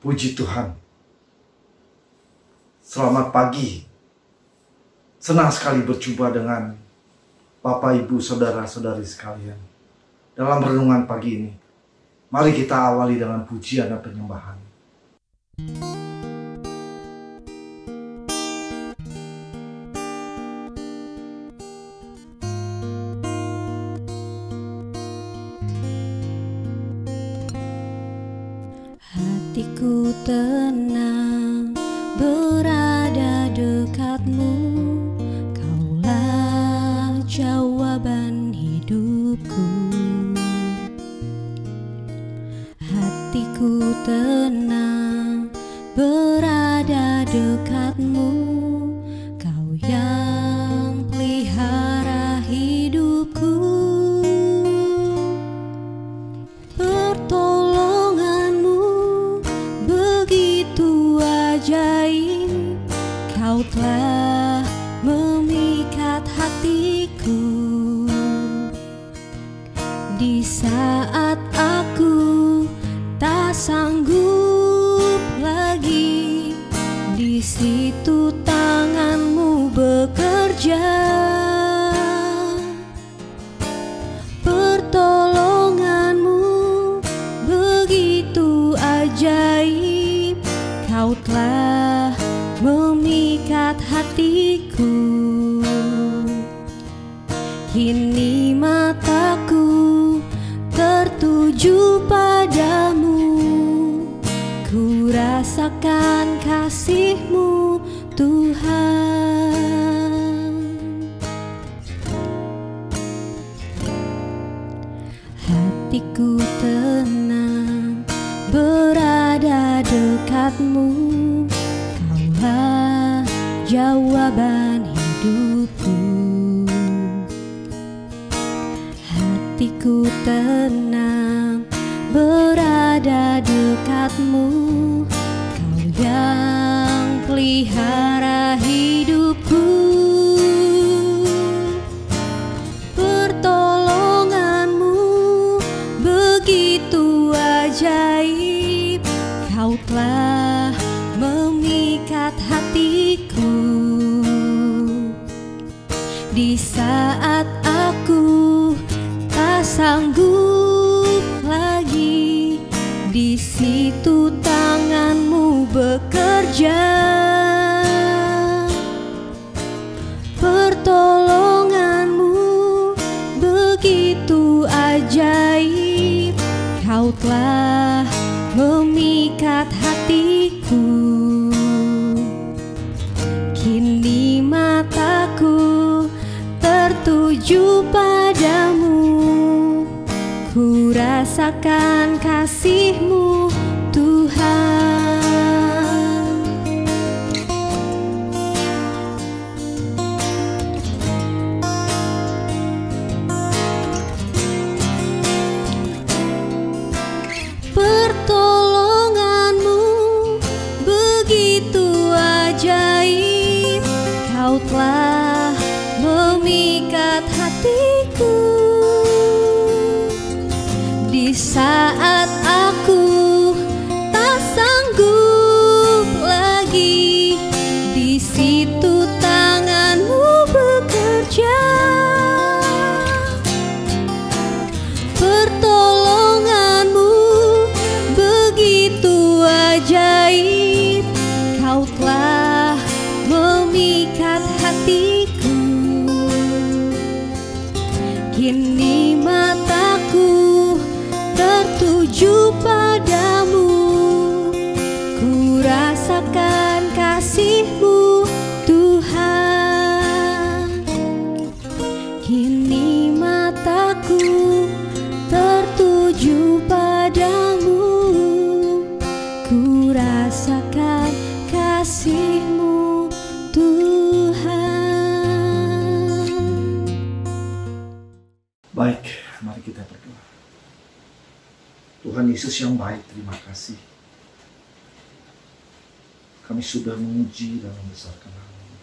Puji Tuhan. Selamat pagi. Senang sekali berjumpa dengan Bapak, Ibu, Saudara-saudari sekalian. Dalam renungan pagi ini, mari kita awali dengan pujian dan penyembahan. Hatiku tenang berada dekatmu, Kaulah jawaban hidupku. Hatiku tenang berada dekatmu, Kau yang pelihara hidupku. Kau telah memikat hatiku di saat aku tak sanggup lagi. Di situ tanganmu bekerja, pertolonganmu begitu ajaib. Kau telah memikat hatiku. Kini mataku tertuju padamu, ku rasakan kasih-Mu Tuhan. Hatiku tenang berada dekat-Mu, jawaban hidupku. Hatiku tenang berada dekat-Mu, Kau yang pelihara hidupku. Pertolonganmu begitu ajaib, Kau telah memikat hatiku di saat aku tak sanggup lagi. Di situ tanganmu bekerja, pertolonganmu begitu ajaib. Kau telah memikat hatiku. Kini mataku tertuju padamu, ku rasakan kasih-Mu Tuhan. Pertolonganmu begitu ajaib, Kau telah memikat hatiku di saat aku tak sanggup lagi. Di situ tanganmu bekerja, pertolonganmu begitu ajaib. Kau telah memikat hatiku. Kini mataku tertuju padamu, ku rasakan kasih-Mu Tuhan. Kini mataku tertuju padamu, ku rasakan kasih-Mu Tuhan. Baik, mari kita berdoa. Tuhan Yesus yang baik, terima kasih. Kami sudah memuji dan membesarkan nama-Mu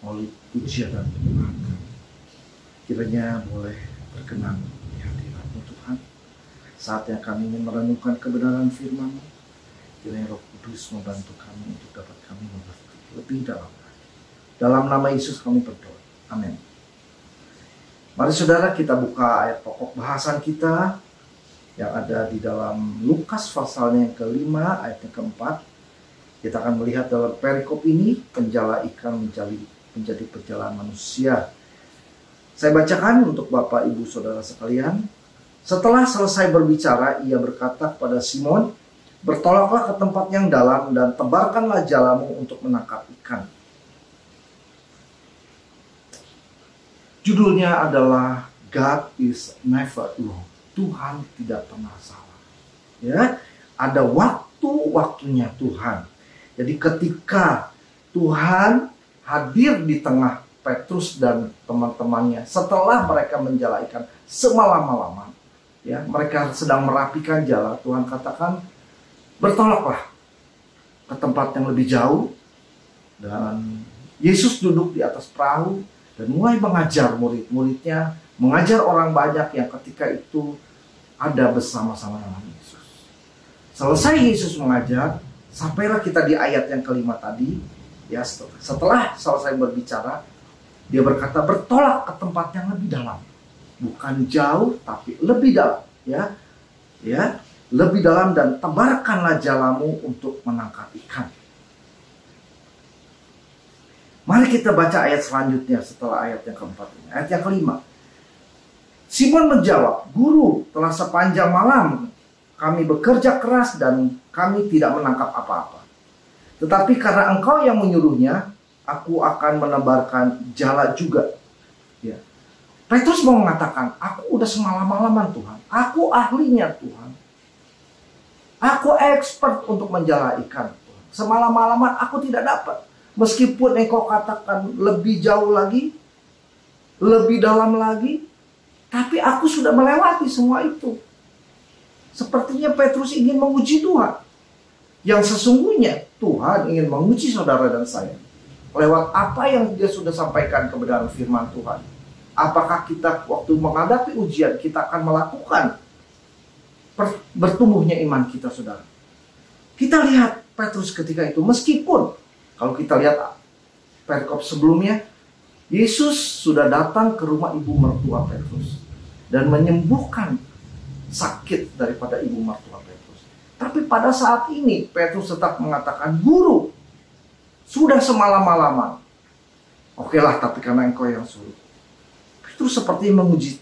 melalui pujian dan penyembahan kami. Kiranya boleh berkenan di hadirat-Mu Tuhan. Saatnya kami ingin merenungkan kebenaran firman-Mu. kiranya Roh Kudus membantu kami untuk dapat kami mengerti lebih dalam. Dalam nama Yesus kami berdoa. Amin. Mari saudara kita buka ayat pokok bahasan kita yang ada di dalam Lukas pasalnya yang kelima, ayat yang keempat. Kita akan melihat dalam perikop ini penjala ikan menjadi penjala manusia. Saya bacakan untuk Bapak Ibu Saudara sekalian. Setelah selesai berbicara, ia berkata kepada Simon, "Bertolaklah ke tempat yang dalam dan tebarkanlah jalamu untuk menangkap ikan." Judulnya adalah God is never wrong. Tuhan tidak pernah salah. Ya, ada waktu-waktunya Tuhan. Jadi ketika Tuhan hadir di tengah Petrus dan teman-temannya setelah mereka menjala ikan semalam-malaman, ya, mereka sedang merapikan jala, Tuhan katakan, "Bertolaklah ke tempat yang lebih jauh." Dan Yesus duduk di atas perahu dan mulai mengajar murid-muridnya, mengajar orang banyak yang ketika itu ada bersama-sama dengan Yesus. Selesai Yesus mengajar, sampailah kita di ayat yang kelima tadi. Ya, setelah selesai berbicara, dia berkata, "Bertolak ke tempat yang lebih dalam." Bukan jauh, tapi lebih dalam. Ya, lebih dalam dan tebarkanlah jalamu untuk menangkap ikan. Mari kita baca ayat selanjutnya setelah ayat yang keempat ini. Ayat yang kelima. Simon menjawab, "Guru, telah sepanjang malam kami bekerja keras dan kami tidak menangkap apa-apa. Tetapi karena engkau yang menyuruhnya, aku akan menebarkan jala juga." Ya. Petrus mau mengatakan, "Aku udah semalam-malaman Tuhan. Aku ahlinya Tuhan. Aku expert untuk menjala ikan. Tuhan. Semalam-malaman aku tidak dapat. Meskipun engkau katakan lebih jauh lagi, lebih dalam lagi, tapi aku sudah melewati semua itu." Sepertinya Petrus ingin menguji Tuhan. Yang sesungguhnya Tuhan ingin menguji saudara dan saya. Lewat apa yang dia sudah sampaikan kebenaran firman Tuhan. Apakah kita waktu menghadapi ujian kita akan melakukan bertumbuhnya iman kita, saudara. Kita lihat Petrus ketika itu, meskipun kalau kita lihat perikop sebelumnya, Yesus sudah datang ke rumah ibu mertua Petrus dan menyembuhkan sakit daripada ibu mertua Petrus. Tapi pada saat ini Petrus tetap mengatakan, "Guru, sudah semalam-malaman." Oke lah, tapi karena engkau yang suruh. Petrus seperti menguji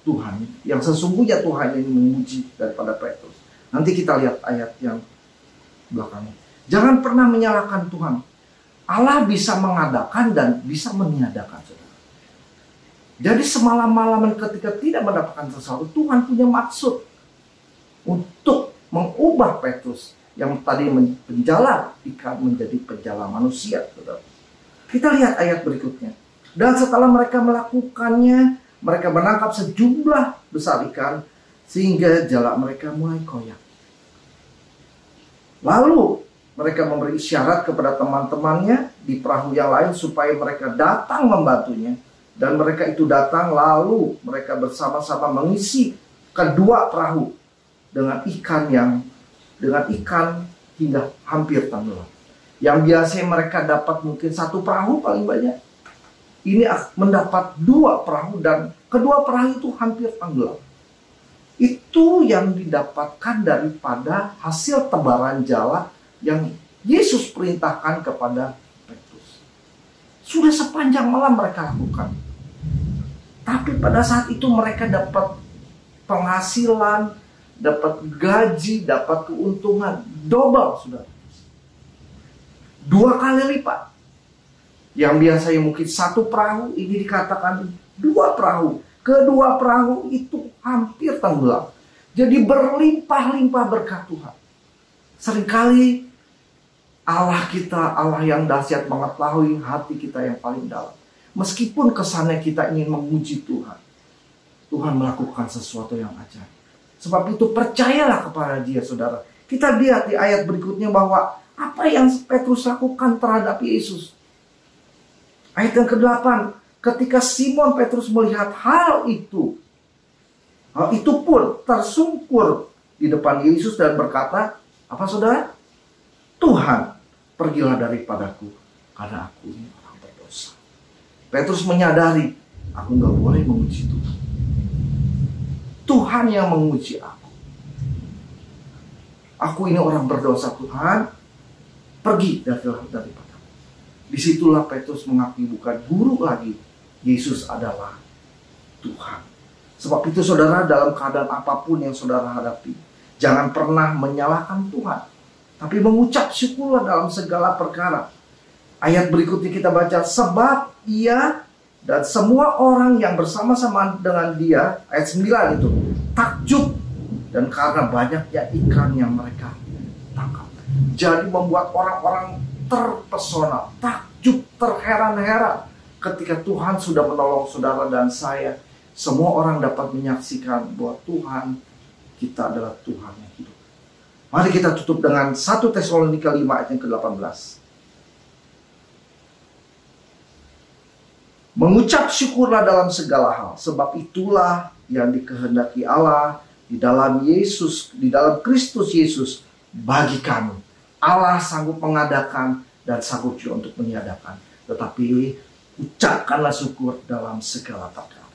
Tuhan. Yang sesungguhnya Tuhan ini menguji daripada Petrus. Nanti kita lihat ayat yang belakangnya. Jangan pernah menyalahkan Tuhan. Allah bisa mengadakan dan bisa meniadakan, saudara. Jadi semalam-malaman ketika tidak mendapatkan sesuatu, Tuhan punya maksud untuk mengubah Petrus yang tadi penjala ikan menjadi penjala manusia, saudara. Kita lihat ayat berikutnya. Dan setelah mereka melakukannya, mereka menangkap sejumlah besar ikan sehingga jala mereka mulai koyak. Lalu mereka memberi isyarat kepada teman-temannya di perahu yang lain supaya mereka datang membantunya. Dan mereka itu datang, lalu mereka bersama-sama mengisi kedua perahu dengan ikan hingga hampir tenggelam. Yang biasanya mereka dapat mungkin satu perahu paling banyak, ini mendapat dua perahu dan kedua perahu itu hampir tenggelam. Itu yang didapatkan daripada hasil tebaran jala yang Yesus perintahkan kepada Petrus. Sudah sepanjang malam mereka lakukan. Tapi pada saat itu mereka dapat penghasilan, dapat gaji, dapat keuntungan double, sudah. 2 kali lipat. Yang biasanya mungkin satu perahu, ini dikatakan 2 perahu. Kedua perahu itu hampir tenggelam. Jadi berlimpah-limpah berkat Tuhan. Seringkali Allah kita, Allah yang dahsyat mengetahui hati kita yang paling dalam. Meskipun kesannya kita ingin menguji Tuhan, Tuhan melakukan sesuatu yang ajaib. Sebab itu percayalah kepada Dia, saudara. Kita lihat di ayat berikutnya bahwa apa yang Petrus lakukan terhadap Yesus. Ayat yang ke-8, ketika Simon Petrus melihat hal itu pun tersungkur di depan Yesus dan berkata, apa saudara? Tuhan, pergilah daripadaku, karena aku ini orang berdosa. Petrus menyadari, aku nggak boleh menguji Tuhan. Tuhan yang menguji aku. Aku ini orang berdosa, Tuhan, pergi daripadaku. Disitulah Petrus mengakui bukan guru lagi, Yesus adalah Tuhan. Sebab itu saudara, dalam keadaan apapun yang saudara hadapi, jangan pernah menyalahkan Tuhan, tapi mengucap syukurlah dalam segala perkara. Ayat berikutnya kita baca, sebab ia dan semua orang yang bersama-sama dengan dia, ayat 9 itu, takjub, dan karena banyaknya ikan yang mereka tangkap. Jadi membuat orang-orang terpesona, takjub, terheran-heran ketika Tuhan sudah menolong saudara dan saya. Semua orang dapat menyaksikan bahwa Tuhan kita adalah Tuhan yang hidup. Mari kita tutup dengan 1 Tesalonika 5 ayat yang ke-18. Mengucap syukurlah dalam segala hal, sebab itulah yang dikehendaki Allah di dalam Yesus, di dalam Kristus Yesus bagi kamu. Allah sanggup mengadakan dan sanggup juga untuk meniadakan. Tetapi ucapkanlah syukur dalam segala perkara.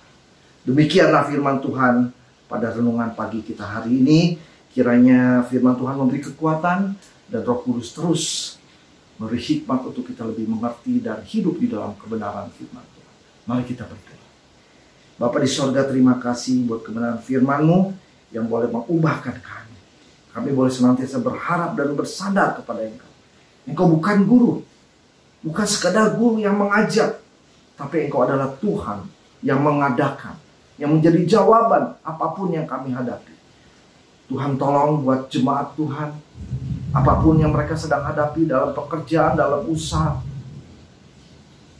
Demikianlah firman Tuhan pada renungan pagi kita hari ini. Kiranya firman Tuhan memberi kekuatan dan Roh Kudus terus memberi hikmat untuk kita lebih mengerti dan hidup di dalam kebenaran firman Tuhan. Mari kita berdoa. Bapa di sorga, terima kasih buat kebenaran firman-Mu yang boleh mengubahkan kami. Kami boleh senantiasa berharap dan bersandar kepada Engkau. Engkau bukan guru, bukan sekadar guru yang mengajar, tapi Engkau adalah Tuhan yang mengadakan, yang menjadi jawaban apapun yang kami hadapi. Tuhan tolong buat jemaat Tuhan, apapun yang mereka sedang hadapi dalam pekerjaan, dalam usaha,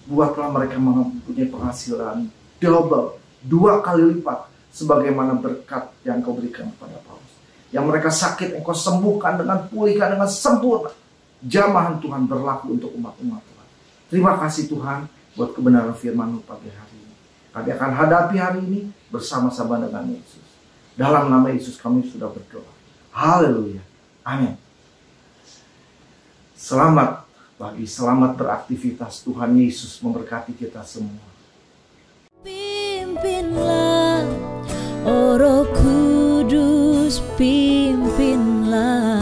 buatlah mereka mempunyai penghasilan double, 2 kali lipat, sebagaimana berkat yang Kau berikan kepada Paulus. Yang mereka sakit, Engkau sembuhkan dengan pulihkan dengan sempurna. Jamahan Tuhan berlaku untuk umat-umat Tuhan. Terima kasih Tuhan buat kebenaran firman-Mu pagi hari ini. Kami akan hadapi hari ini bersama-sama dengan Yesus. Dalam nama Yesus kami sudah berdoa. Haleluya. Amin. Selamat pagi, selamat beraktivitas. Tuhan Yesus memberkati kita semua. Pimpinlah, oh Roh Kudus, pimpinlah.